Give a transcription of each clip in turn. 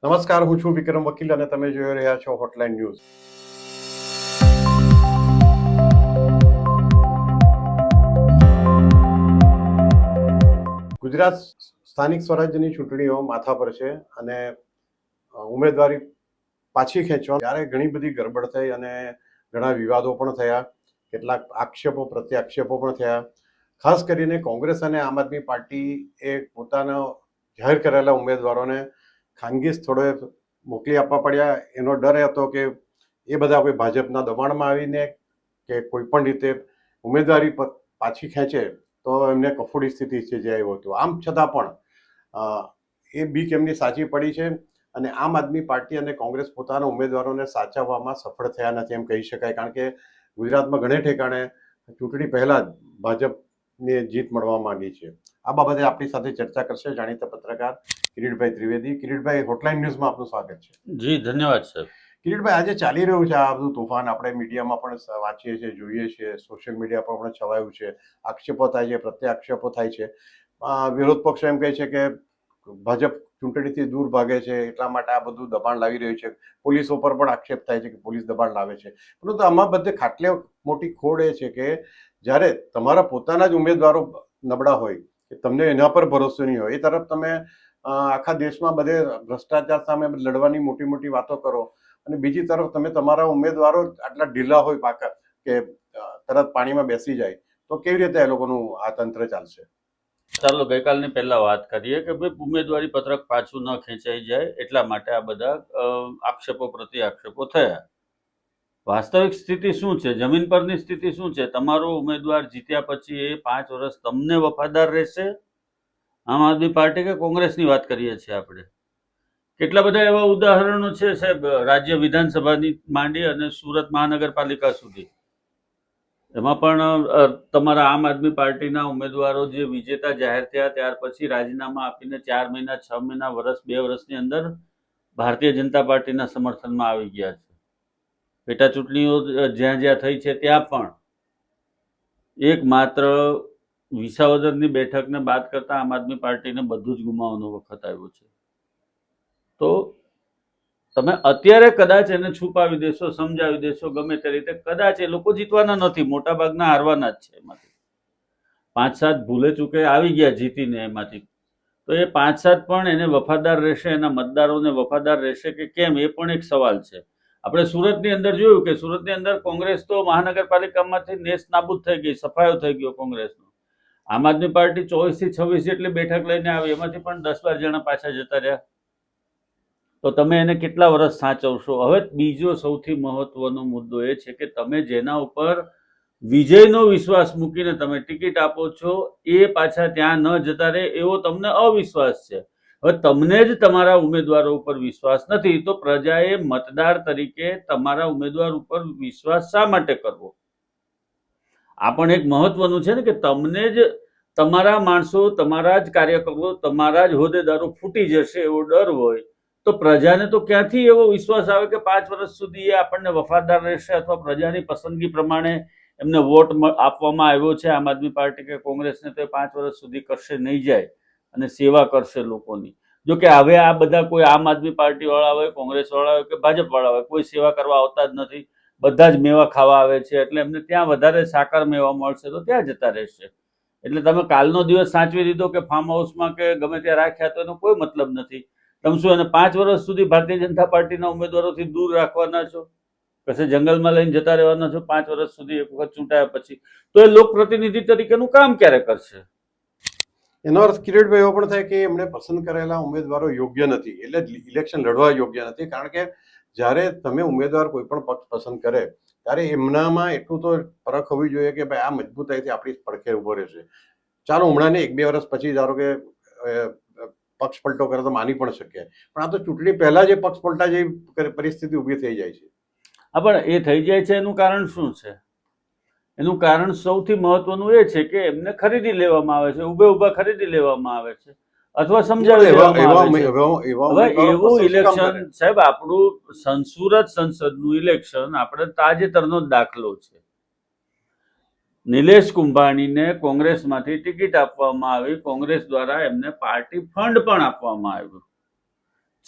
નમસ્કાર, હું છું વિક્રમ વકીલ અને તમે જોઈ રહ્યા છો હોટલાઇન ન્યૂઝ. ગુજરાત સ્થાનિક સ્વરાજ્યની ચૂંટણીઓ માથા પર છે અને ઉમેદવારી પાછી ખેંચવા ત્યારે ઘણી બધી ગરબડ થઈ અને ઘણા વિવાદો પણ થયા, કેટલાક આક્ષેપો પ્રત્યાક્ષેપો પણ થયા. ખાસ કરીને કોંગ્રેસ અને આમ આદમી પાર્ટીએ પોતાના જાહેર કરેલા ઉમેદવારોને ખાનગી સ્થળોએ મોકલી આપવા પડ્યા. એનો ડર હતો કે એ બધા કોઈ ભાજપના દબાણમાં આવીને કે કોઈ પણ રીતે ઉમેદવારી પાછી ખેંચે તો એમને કફોડી સ્થિતિ સર્જાયું હતું. આમ છતાં પણ એ બીક એમની સાચી પડી છે અને આમ આદમી પાર્ટી અને કોંગ્રેસ પોતાના ઉમેદવારોને સાચવવામાં સફળ થયા નથી એમ કહી શકાય, કારણ કે ગુજરાતમાં ઘણે ઠેકાણે ચૂંટણી પહેલા જ ભાજપને જીત મળવા માંડી છે. આ બાબતે આપણી સાથે ચર્ચા કરશે જાણીતા પત્રકાર કિરીટભાઈ ત્રિવેદી. કિરીટભાઈ, હોટલાઇન ન્યૂઝમાં આપનું સ્વાગત છે. જી ધન્યવાદ સાહેબ. કિરીટભાઈ, આજે ચાલી રહ્યું છે આ બધું તોફાન, આપણે મીડિયામાં પણ વાંચીએ છીએ, જોઈએ છીએ, સોશિયલ મીડિયા પર પણ છવાયું છે, આક્ષેપો થાય છે, પ્રત્યાક્ષેપો થાય છે. વિરોધ પક્ષ એમ કહે છે કે ભાજપ ચૂંટણીથી દૂર ભાગે છે એટલા માટે આ બધું દબાણ લાવી રહ્યું છે. પોલીસો પર પણ આક્ષેપ થાય છે કે પોલીસ દબાણ લાવે છે. પરંતુ આમાં બધે ખાટલે મોટી ખોડ એ છે કે જ્યારે તમારા પોતાના જ ઉમેદવારો નબળા હોય કે તમને એના પર ભરોસો નહીં હોય, એ તરફ તમે આખા દેશમાં બધે ભ્રષ્ટાચાર સામે લડવાની મોટી મોટી વાતો કરો અને બીજી તરફ તમે તમારા ઉમેદવારો આટલા ઢીલા હોય પાકા કે તરત પાણીમાં બેસી જાય, તો કેવી રીતે એ લોકોનું આ તંત્ર ચાલશે? ચાલો ગઈકાલની પહેલા વાત કરીએ કે ભાઈ ઉમેદવારી પત્રક પાછું ન ખેંચાઈ જાય એટલા માટે આ બધા આક્ષેપો પ્રત્યાક્ષેપો થયા. વાસ્તવિક સ્થિતિ શું છે, જમીન પરની સ્થિતિ શું છે? તમારો ઉમેદવાર જીત્યા પછી એ 5 વર્ષ તમને વફાદાર રહેશે? આમ આદમી પાર્ટી કે કોંગ્રેસની વાત કરીએ છીએ આપણે? કેટલા બધા એવા ઉદાહરણો છે સાહેબ, રાજ્ય વિધાનસભાની માંડી અને સુરત મહાનગરપાલિકા સુધી. એમાં પણ તમારા આમ આદમી પાર્ટીના ઉમેદવારો જે વિજેતા જાહેર થયા ત્યાર પછી રાજીનામા આપીને 4 મહિના, 6 મહિના, વર્ષ, 2 વર્ષની અંદર ભારતીય જનતા પાર્ટીના સમર્થનમાં આવી ગયા છે. પેટા ચૂંટણીઓ જ્યાં જ્યાં થઈ છે ત્યાં પણ એકમાત્ર વિસાવદરની બેઠકને બાદ કરતા આમ આદમી પાર્ટીને બધું જ ગુમાવવાનો વખત આવ્યો છે. તો તમે અત્યારે કદાચ એને છુપાવી દેશો, સમજાવી દેશો, ગમે તે રીતે કદાચ એ લોકો જીતવાના નથી, મોટા ભાગના હારવાના જ છે. એમાંથી 5-7 ભૂલે ચૂકે આવી ગયા જીતીને એમાંથી, તો એ 5-7 પણ એને વફાદાર રહેશે, એના મતદારોને વફાદાર રહેશે કે કેમ, એ પણ એક સવાલ છે. આપણે સુરતની અંદર જોયું કે સુરતની અંદર કોંગ્રેસ તો મહાનગરપાલિકામાંથી નેસ્ત નાબૂદ થઈ ગઈ, સફાયો થઈ ગયો કોંગ્રેસનો. આમ આદમી પાર્ટી 24 થી 26 જેટલી બેઠક લઈને આવી, એમાંથી પણ 10-12 જણા પાછા જતા રહ્યા. તો તમે એને કેટલા વર્ષ સાચવશો? હવે બીજો સૌથી મહત્વનો મુદ્દો એ છે કે તમે જેના ઉપર વિજયનો વિશ્વાસ મૂકીને તમે ટિકિટ આપો છો એ પાછા ત્યાં ન જતા રહે એવો તમને અવિશ્વાસ છે. હવે તમને જ તમારા ઉમેદવારો ઉપર વિશ્વાસ નથી તો પ્રજાએ મતદાર તરીકે તમારા ઉમેદવાર ઉપર વિશ્વાસ શા માટે કરવો? આ પણ એક મહત્વનું છે ને કે તમને જ તમારા માણસો, તમારા જ કાર્યકરો, તમારા જ હોદ્દેદારો ફૂટી જશે એવો ડર હોય તો પ્રજાને તો ક્યાંથી એવો વિશ્વાસ આવે કે 5 વર્ષ સુધી એ આપણને વફાદાર રહેશે અથવા પ્રજાની પસંદગી પ્રમાણે એમને વોટ આપવામાં આવ્યો છે આમ આદમી પાર્ટી કે કોંગ્રેસને, તો 5 વર્ષ સુધી કરશે નહીં જાય અને સેવા કરશે લોકોની. જો કે હવે આ બધા કોઈ આમ આદમી પાર્ટી વાળા હોય, કોંગ્રેસ વાળા હોય કે ભાજપ વાળા હોય, કોઈ સેવા કરવા આવતા જ નથી. બધા જ મેવા ખાવા આવે છે એટલે એમને ત્યાં વધારે સાકર મેવા મળશે તો ત્યાં જતા રહેશે. એટલે તમે કાલનો દિવસ સાચવી લીધો કે ફાર્મ હાઉસમાં કે ગમે ત્યાં રાખ્યા તો એનો કોઈ મતલબ નથી. તમે શું એને 5 વર્ષ સુધી ભારતીય જનતા પાર્ટીના ઉમેદવારોથી દૂર રાખવાના છો? કશે જંગલમાં લઈને જતા રહેવાના છો 5 વર્ષ સુધી એક વખત ચૂંટાયા પછી? તો એ લોકપ્રતિનિધિ તરીકેનું કામ ક્યારે કરશે? એનો અર્થ કિરીટભાઈ એવો પણ થાય કે એમણે પસંદ કરેલા ઉમેદવારો યોગ્ય નથી, એટલે ઇલેક્શન લડવા યોગ્ય નથી. કારણ કે જ્યારે તમે ઉમેદવાર કોઈ પણ પક્ષ પસંદ કરે ત્યારે એમનામાં એટલું તો ફરક હોવી જોઈએ કે ભાઈ આ મજબૂતાઈથી આપણી પડખે ઉભો રહેશે. ચાલો હમણાં ને 1-2 વર્ષ પછી ધારો કે પક્ષ પલટો કરે તો માની પણ શકીએ, પણ આ તો ચૂંટણી પહેલા જે પક્ષ પલટા જેવી પરિસ્થિતિ ઊભી થઈ જાય છે. હા, પણ એ થઈ જાય છે એનું કારણ શું છે? એનું કારણ સૌથી મહત્વનું એ છે કે એમને ખરીદી લેવામાં આવે છે, ઉભા ખરીદી લેવામાં આવે છે અથવા સમજાવી દેવામાં આવે છે. હવે એવું ઇલેક્શન સાહેબ, આપણું સુરત સંસદનું ઇલેક્શન આપણે તાજેતરનો જ દાખલો છે. નિલેશ કુંભાણીને કોંગ્રેસમાંથી ટિકિટ આપવામાં આવી, કોંગ્રેસ દ્વારા એમને પાર્ટી ફંડ પણ આપવામાં આવ્યું.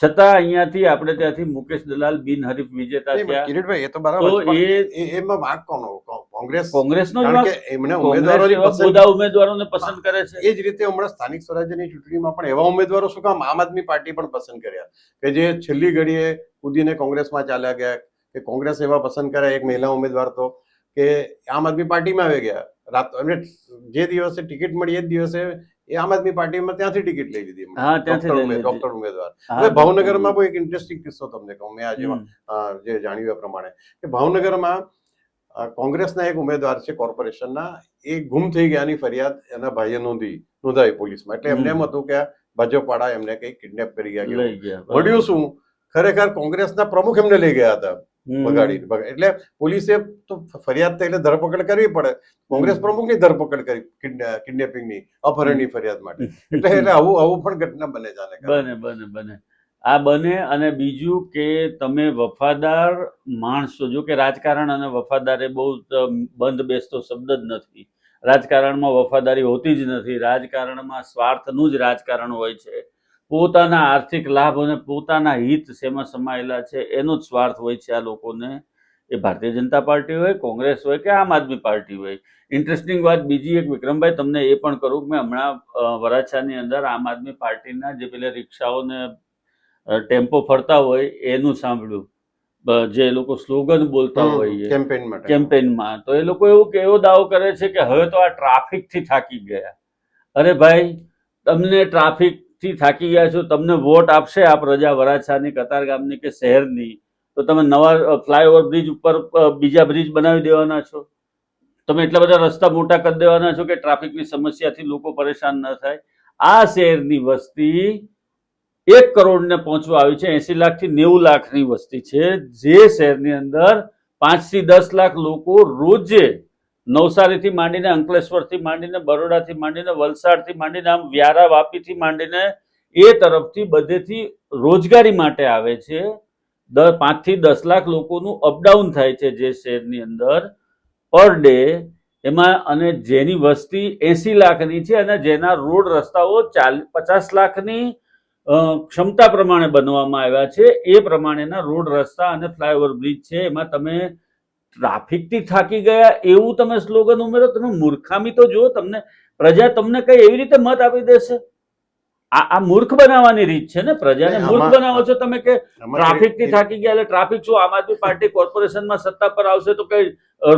છતાં અહીંયાથી આપણે ત્યાંથી મુકેશ દલાલ બિનહરીફ વિજેતા નહીં, થયા. કિરીટભાઈ એ તો તો બરાબર છે, એ પણ એમાં વાંક કોનો? કોંગ્રેસ, કોંગ્રેસનો જ કારણ વાંક. કે એમને કોંગ્રેસ ઉમેદવારોની એવા પસંદ, બધા ઉમેદવારોને પસંદ કરે છે. એ જ રીતે હમણાં સ્થાનિક સ્વરાજ્યની ચૂંટણીમાં પણ એવા ઉમેદવારો શું કામ આમ આદમી પાર્ટી પણ પસંદ કર્યા કે જે છેલ્લી ઘડીએ કૂદીને કોંગ્રેસમાં ચાલ્યા ગયા, કે કોંગ્રેસ એવા પસંદ કર્યા એક મહિલા ઉમેદવાર તો કે આમ આદમી પાર્ટીમાં આવી ગયા. રાત એમને જે દિવસે ટિકિટ મળી એ જ દિવસે એ આમ આદમી પાર્ટીમાં ત્યાંથી ટિકિટ લઈ લીધી એમણે. હા, ત્યાંથી લઈ લીધી. ડોક્ટર ઉમેદવાર. હા, હવે ભાવનગરમાં બહુ એક ઇન્ટરેસ્ટિંગ કિસ્સો તમને કહું, મેં આજે હમ. જે જાણ્યું એ પ્રમાણે કે ભાવનગરમાં કોંગ્રેસના એક ઉમેદવાર છે કોર્પોરેશનના, એ ગુમ થઈ ગયાની ફરિયાદ એના ભાઈએ નોંધાવી પોલીસમાં. એટલે એમને એમ હતું કે ભાજપવાળા એમને કંઈ કિડનેપ કરી ગયા. લઈ ગયા. વળ્યું શું, ખરેખર કોંગ્રેસના પ્રમુખ એમને લઈ ગયા હતા ભગાડીને. એટલે પોલીસે તો ફરિયાદ થઈ એટલે ધરપકડ કરવી પડે. કોંગ્રેસ પ્રમુખની ધરપકડ કરી કિડનેપિંગની, અપહરણની ફરિયાદ માટે. એટલે આવું પણ ઘટના બને છે. બને આ બને. અને બીજું કે તમે વફાદાર માણસો, જો કે રાજકારણ અને વફાદાર એ બહુ બંધ બેસતો શબ્દ જ નથી. રાજકારણમાં વફાદારી હોતી જ નથી. રાજકારણમાં સ્વાર્થનું જ રાજકારણ હોય છે. પોતાના આર્થિક લાભ અને પોતાના હિત શેમાં સમાયેલા છે એનો જ સ્વાર્થ હોય છે આ લોકોને. એ ભારતીય જનતા પાર્ટી હોય, કોંગ્રેસ હોય કે આમ આદમી પાર્ટી હોય. ઇન્ટરેસ્ટિંગ વાત બીજી એક, વિક્રમભાઈ, તમને એ પણ કરું કે મેં હમણાં વરાછાની અંદર આમ આદમી પાર્ટીના જે પેલા રિક્ષાઓને ટેમ્પો ફરતા હોય એનું સાંભળ્યું, જે લોકો સ્લોગન બોલતા હોય કેમ્પેનમાં. તો એ લોકો એવો દાવો કરે છે કે હવે તો આ ટ્રાફિકથી થાકી ગયા. અરે ભાઈ, તમને ટ્રાફિકથી થાકી ગયા છો, તમને વોટ આપશે આ પ્રજા વરાછાની, કતારગામની કે શહેરની, તો તમે નવા ફ્લાયઓવર બ્રિજ ઉપર બીજા બ્રિજ બનાવી દેવાના છો? તમે એટલા બધા રસ્તા મોટા કરી દેવાના છો કે ટ્રાફિકની સમસ્યાથી લોકો પરેશાન ન થાય? આ શહેરની વસ્તી 1 કરોડને પહોંચવા આવી છે. 80 લાખથી 90 લાખની વસ્તી છે. જે શહેરની અંદર 5 થી 10 લાખ લોકો રોજે નવસારીથી માંડીને, અંકલેશ્વરથી માંડીને, બરોડાથી માંડીને, વલસાડથી માંડીને, આમ વ્યારા, વાપીથી માંડીને એ તરફથી બધેથી રોજગારી માટે આવે છે. 5 થી 10 લાખ લોકોનું અપડાઉન થાય છે જે શહેરની અંદર પર ડે એમાં. અને જેની વસ્તી 80 લાખની છે અને જેના રોડ રસ્તાઓ 50 લાખની ક્ષમતા પ્રમાણે બનવામાં આવ્યા છે, એ પ્રમાણેના રોડ રસ્તા અને ફ્લાયઓવર બ્રિજ છે. એમાં તમે ટ્રાફિકથી થાકી ગયા એવું તમે સ્લોગન ઉમેરો? તમે મૂર્ખામી તો જુઓ. પ્રજા તમને કઈ એવી રીતે મત આપી દેશે? આ મૂર્ખ બનાવવાની રીત છે ને. પ્રજાને મૂર્ખ બનાવો છો તમે કે ટ્રાફિકથી થાકી ગયા એટલે ટ્રાફિક શું? આમ આદમી પાર્ટી કોર્પોરેશનમાં સત્તા પર આવશે તો કઈ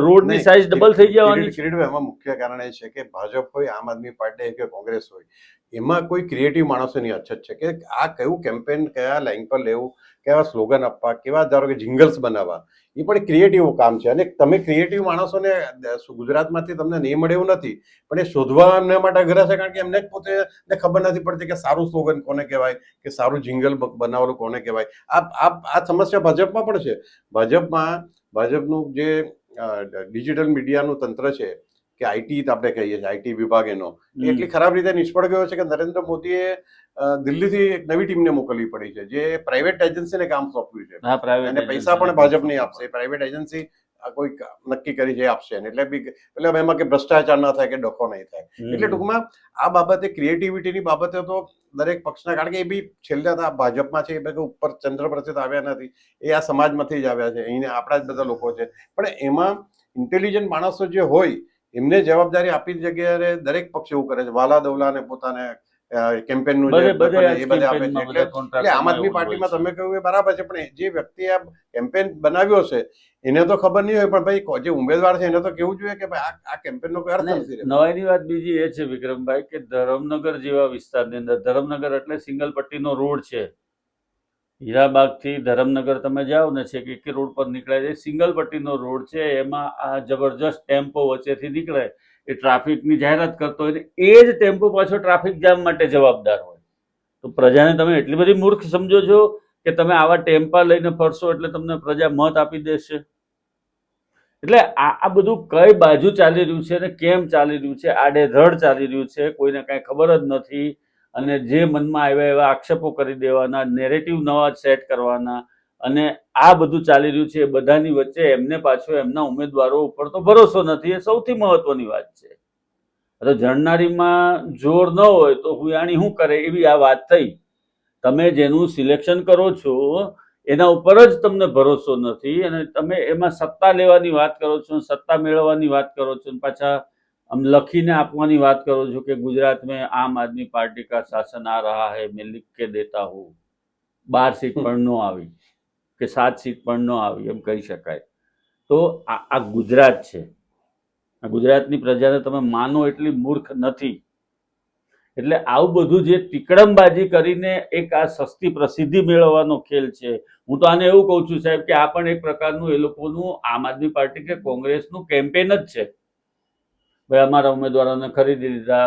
રોડની સાઈઝ ડબલ થઈ જવાની છે? એમાં મુખ્ય કારણ એ છે કે ભાજપ હોય, આમ આદમી પાર્ટી કે કોંગ્રેસ હોય, એમાં કોઈ ક્રિએટિવ માણસોની અછત છે કે આ કયું કેમ્પેન કયા લાઈન પર લેવું, કેવા સ્લોગન આપવા, કેવા ધારો કે જિંગલ્સ બનાવવા, એ પણ ક્રિએટિવ કામ છે. અને તમે ક્રિએટિવ માણસોને ગુજરાતમાંથી તમને નહીં મળે એવું નથી, પણ એ શોધવા એમના માટે અઘરા છે. કારણ કે એમને પોતે ખબર નથી પડતી કે સારું સ્લોગન કોને કહેવાય, કે સારું જિંગલ બનાવેલું કોને કહેવાય. આ સમસ્યા ભાજપમાં પણ છે. ભાજપનું જે ડિજિટલ મીડિયાનું તંત્ર છે, કે આઈટી આપણે કહીએ છીએ, આઈટી વિભાગ એનો એટલી ખરાબ રીતે નિષ્ફળ ગયો છે કે નરેન્દ્ર મોદીએ દિલ્હીથી એક નવી ટીમને મોકલવી પડી છે, જે પ્રાઇવેટ એજન્સીને કામ સોંપ્યું છે. અને પૈસા પણ ભાજપ નહીં આપશે. પ્રાઇવેટ એજન્સી કોઈ નક્કી કરી છે આપશે. એટલે એટલે એમાં કે ભ્રષ્ટાચાર ના થાય કે ડખો નહીં થાય. એટલે ટૂંકમાં આ બાબતે ક્રિએટિવિટીની બાબતે તો દરેક પક્ષના, કારણ કે એ બી છેલ્લા આ ભાજપમાં છે, એ ઉપર ચંદ્ર પરથી આવ્યા નથી, એ આ સમાજમાંથી જ આવ્યા છે, અહીં આપણા જ બધા લોકો છે. પણ એમાં ઇન્ટેલિજન્ટ માણસો જે હોય એમને જવાબદારી આપી જગ્યાએ દરેક પક્ષ એવું કરે છે, વાલા દવલાને પોતાને કેમ્પેનનું એ બધે આપે છે. એટલે આમ આદમી પાર્ટીમાં તમે કહ્યું એ બરાબર છે, પણ જે વ્યક્તિ આ કેમ્પેન બનાવ્યો છે એને તો ખબર નહીં હોય, પણ ભાઈ જે ઉમેદવાર છે એને તો કેવું જોઈએ કે ભાઈ આ કેમ્પેનનો કોઈ અર્થ નથી. નવાઈની વાત બીજી એ છે વિક્રમભાઈ કે ધરમનગર જેવા વિસ્તારની અંદર, ધરમનગર એટલે સિંગલ પટ્ટીનો રોડ છે. હીરાબાગથી ધરમનગર તમે જાઓ ને, છે કે એક રોડ પર નીકળાય છે, સિંગલ પટ્ટીનો રોડ છે. એમાં આ જબરજસ્ત ટેમ્પો વચ્ચેથી નીકળે, એ ટ્રાફિકની જાહેરાત કરતો હોય, એ જ ટેમ્પો પાછો ટ્રાફિક જામ માટે જવાબદાર હોય. તો પ્રજાને તમે એટલી બધી મૂર્ખ સમજો છો કે તમે આવા ટેમ્પા લઈને ફરશો એટલે તમને પ્રજા મત આપી દેશે? એટલે આ બધું કઈ બાજુ ચાલી રહ્યું છે અને કેમ ચાલી રહ્યું છે? આડેધડ ચાલી રહ્યું છે, કોઈને કાંઈ ખબર જ નથી. અને જે મનમાં આવ્યા એવા આક્ષેપો કરી દેવાના, નેરેટિવ નવા સેટ કરવાના, અને આ બધું ચાલી રહ્યું છે. એ બધાની વચ્ચે એમને પાછો એમના ઉમેદવારો ઉપર તો ભરોસો નથી. એ સૌથી મહત્વની વાત છે. જણનારીમાં જોર ન હોય તો હુયાણી શું કરે, એવી આ વાત થઈ. તમે જેનું સિલેક્શન કરો છો એના ઉપર જ તમને ભરોસો નથી, અને તમે એમાં સત્તા લેવાની વાત કરો છો, સત્તા મેળવવાની વાત કરો છો, પાછા આમ લખીને આપવાની વાત કરો છો કે ગુજરાત में आम आदमी पार्टी का शासन आ रहा है, मैं लिख के देता हूँ. 12 સીટ પણ ન આવી કે 7 સીટ પણ ન આવી એમ કહી શકાય. તો આ ગુજરાત છે. આ ગુજરાતની પ્રજાને તમે માનો એટલી મૂર્ખ નથી. એટલે આવું બધું જે તિકડમબાજી કરીને એક આ સસ્તી પ્રસિદ્ધિ મેળવવાનો ખેલ છે. હું તો આને એવું કહું છું સાહેબ કે આ પણ એક પ્રકારનું એ લોકોનું આમ આદમી પાર્ટી કે કોંગ્રેસનું કેમ્પેન જ છે. ભાઈ અમારા ઉમેદવારોને ખરીદી લીધા,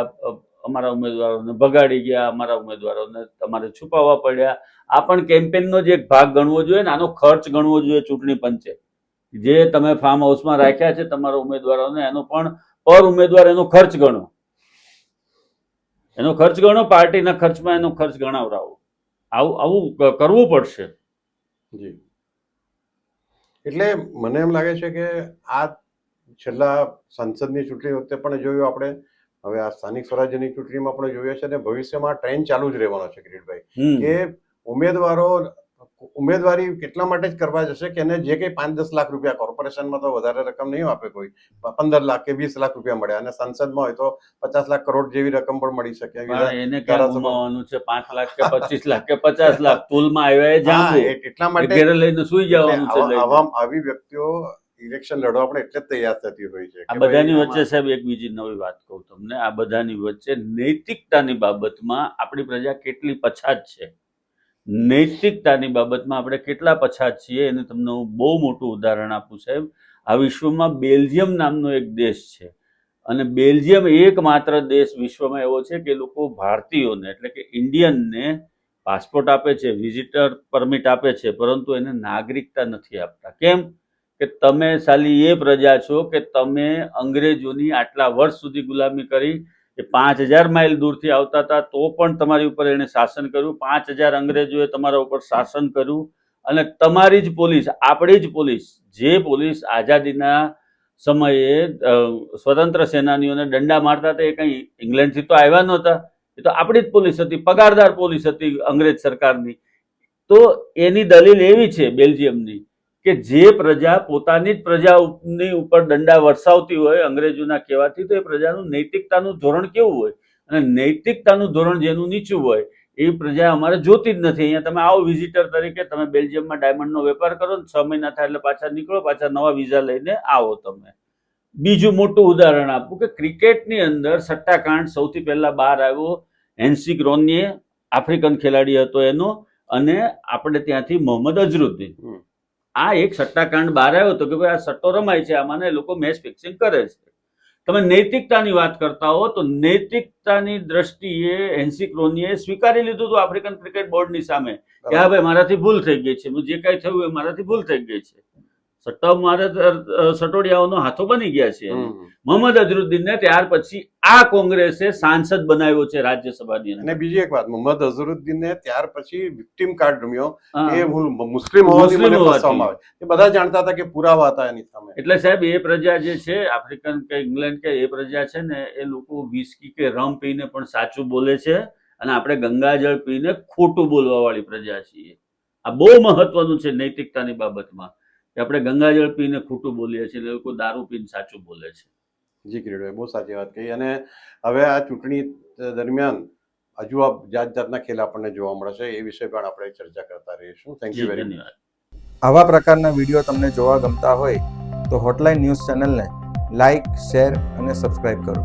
અમારા ઉમેદવારોને ભગાડી ગયા, અમારા ઉમેદવારોને તમારે છુપાવવા પડ્યા. આ પણ કેમ્પેનનો જ એક ભાગ ગણવો જોઈએ ને આનો ખર્ચ ગણવો જોઈએ ચૂંટણી પંચે. જે તમે ફાર્મ હાઉસમાં રાખ્યા છે તમારા ઉમેદવારોને એનો પણ પર ઉમેદવાર એનો ખર્ચ ગણો, એનો ખર્ચ ગણો, પાર્ટીના ખર્ચમાં એનો ખર્ચ ગણાવરાવો. આવું કરવું પડશે. જી, એટલે મને એમ લાગે છે કે આ છેલ્લા સંસદની ચૂંટણી વખતે પણ જોયું આપણે, હવે આ સ્થાનિક સ્વરાજ્યની ચૂંટણીમાં પણ જોઈએ છે, અને ભવિષ્યમાં ટ્રેન્ડ ચાલુ જ રહેવાનો છે કિરીટભાઈ, કે ઉમેદવારો ઉમેદવારી કેટલા માટે જ કરવા જશે કે એને જે કંઈ 5-10 લાખ રૂપિયા, કોર્પોરેશનમાં તો વધારે રકમ નહીં આપે કોઈ, 15 લાખ કે 20 લાખ રૂપિયા મળે, અને સંસદમાં હોય તો 50 લાખ કરોડ જેવી રકમ પણ મળી શકે. એને ક્યાં ગુમાવવાનું છે? 5 લાખ કે 25 લાખ કે 50 લાખ તુલમાં આવ્યા એ જાંબુ, એટલા માટે ઘરે લઈને સુઈ જવાનું છે. આવી વ્યક્તિઓ ઇલેક્શન લડવા પણ એટલે જ તૈયાર થતી હોય છે. આ બધાની વચ્ચે સાહેબ એક બીજી નવી વાત કહું તમને, આ બધાની વચ્ચે નૈતિકતાની બાબતમાં આપણી પ્રજા કેટલી પછાત છે. નૈતિકતાની બાબતમાં આપણે કેટલા પછાત છીએ એને તમને હું બહુ મોટું ઉદાહરણ આપું સાહેબ. આ વિશ્વમાં બેલ્જિયમ નામનો એક દેશ છે, અને બેલ્જિયમ એકમાત્ર દેશ વિશ્વમાં એવો છે કે લોકો ભારતીયોને એટલે કે ઇન્ડિયનને પાસપોર્ટ આપે છે, વિઝિટર પરમિટ આપે છે, પરંતુ એને નાગરિકતા નથી આપતા. કેમ કે તમે સાલી એ પ્રજા છો કે તમે અંગ્રેજોની આટલા વર્ષ સુધી ગુલામી કરી, એ 5000 માઇલ દૂરથી આવતા હતા તો પણ તમારી ઉપર એને શાસન કર્યું. 5000 અંગ્રેજોએ તમારા ઉપર શાસન કર્યું, અને તમારી જ પોલીસ, આપણી જ પોલીસ, જે પોલીસ આઝાદીના સમયે સ્વતંત્ર સેનાનીઓને દંડા મારતા હતા એ કંઈ ઇંગ્લેન્ડથી તો આવ્યા નહોતા, એ તો આપણી જ પોલીસ હતી, પગારદાર પોલીસ હતી અંગ્રેજ સરકારની. તો એની દલીલ એવી છે બેલ્જિયમની કે જે પ્રજા પોતાની જ પ્રજાની ઉપર દંડા વરસાવતી હોય અંગ્રેજોના કહેવાથી, તો એ પ્રજાનું નૈતિકતાનું ધોરણ કેવું હોય? અને નૈતિકતાનું ધોરણ જેનું નીચું હોય એ પ્રજા અમારે જોતી જ નથી. અહીંયા તમે આવો વિઝિટર તરીકે, તમે બેલ્જિયમમાં ડાયમંડનો વેપાર કરો ને 6 મહિના થાય એટલે પાછા નીકળો, પાછા નવા વિઝા લઈને આવો તમે. બીજું મોટું ઉદાહરણ આપું કે ક્રિકેટની અંદર સટ્ટાકાંડ સૌથી પહેલા બહાર આવ્યો હેન્સી ગ્રોન્યે, આફ્રિકન ખેલાડી હતો એનો, અને આપણે ત્યાંથી મોહમ્મદ અઝરુદ્દીન. આ એક સટ્ટાકાંડ બહાર આવ્યો હતો કે ભાઈ આ સટ્ટો રમાય છે, આમાં લોકો મેચ ફિક્સિંગ કરે છે. તમે નૈતિકતાની વાત કરતા હો તો નૈતિકતાની દ્રષ્ટિએ હેન્સી ક્રોનીએ સ્વીકારી લીધું હતું આફ્રિકન ક્રિકેટ બોર્ડની સામે કે હા ભાઈ મારાથી ભૂલ થઈ ગઈ છે, જે કાંઈ થયું એ મારાથી ભૂલ થઈ ગઈ છે. સટ્ટા મારે સટોડિયાઓનો હાથો બની ગયા છે. મોહમ્મદ અઝરુદ્દીનને ત્યાર પછી આ કોંગ્રેસે સાંસદ બનાવ્યો છે રાજ્યસભાની અંદર. અને બીજી એક વાત, મોહમ્મદ અઝરુદ્દીનને ત્યાર પછી વિક્ટિમ કાર્ડ રમ્યો કે હું મુસ્લિમ હોવાથી મને ફસાવવામાં આવે, એ બધા જાણતા હતા કે પુરાવા હતા એની સામે. એટલે સાહેબ એ પ્રજા જે છે આફ્રિકન કે ઇંગ્લેન્ડ કે એ પ્રજા છે ને, એ લોકો વિસ્કી કે રમ પીને પણ સાચું બોલે છે, અને આપણે ગંગાજળ પીને ખોટું બોલવા વાળી પ્રજા છીએ. આ બહુ મહત્વનું છે નૈતિકતાની બાબતમાં, કે આપણે ગંગાજળ પીને ખોટું બોલીએ છીએ, લોકો દારૂ પીને સાચું બોલે છે. જી કિરીટભાઈ, બહુ સાચી વાત કહી. અને હવે આ ચૂંટણી દરમિયાન હજુ આ જાતના ખેલ આપણને જોવા મળે છે, એ વિશે પણ આપણે ચર્ચા કરતા રહીશું. Thank you very much. આવા પ્રકારના વિડીયો તમને જોવા ગમતા હોય તો હોટલાઇન ન્યૂઝ ચેનલને લાઇક, શેર અને સબસ્ક્રાઇબ કરો.